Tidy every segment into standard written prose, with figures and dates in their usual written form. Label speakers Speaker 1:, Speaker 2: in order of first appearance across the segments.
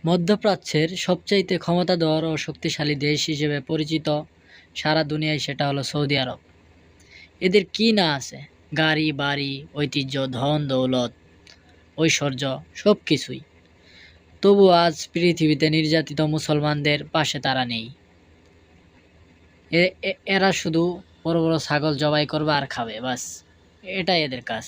Speaker 1: মধ্যপ্রাচ্যের সবচাইতে ক্ষমতাধর ও শক্তিশালী দেশ হিসেবে পরিচিত সারা দুনিয়ায়, সেটা হলো সৌদি আরব। এদের কি না আছে, গাড়ি বাড়ি, ঐতিহ্য, ধন দৌলত, ঐশ্বর্য, সব কিছুই। তবু আজ পৃথিবীতে নির্যাতিত মুসলমানদের পাশে তারা নেই। এরা শুধু বড় বড় ছাগল জবাই করবে আর খাবে, বাস এটাই এদের কাজ।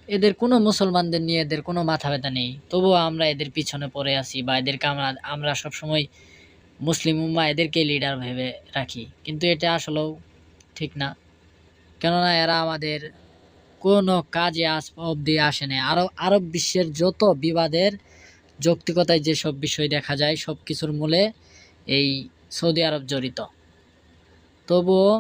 Speaker 1: এদের কোনো মুসলমানদের নিয়ে এদের কোনো মাথা ব্যথা নেই। তবুও আমরা এদের পিছনে পড়ে আছি, বা এদেরকে আমরা সবসময় মুসলিম উম্মাহ এদেরকে লিডার ভেবে রাখি, কিন্তু এটা আসলেও ঠিক না। কেননা এরা আমাদের কোনো কাজে আজ অবধি আসে না। আরব বিশ্বের যত বিবাদের যৌক্তিকতায় যেসব বিষয় দেখা যায়, সব কিছুর মূলে এই সৌদি আরব জড়িত। তবুও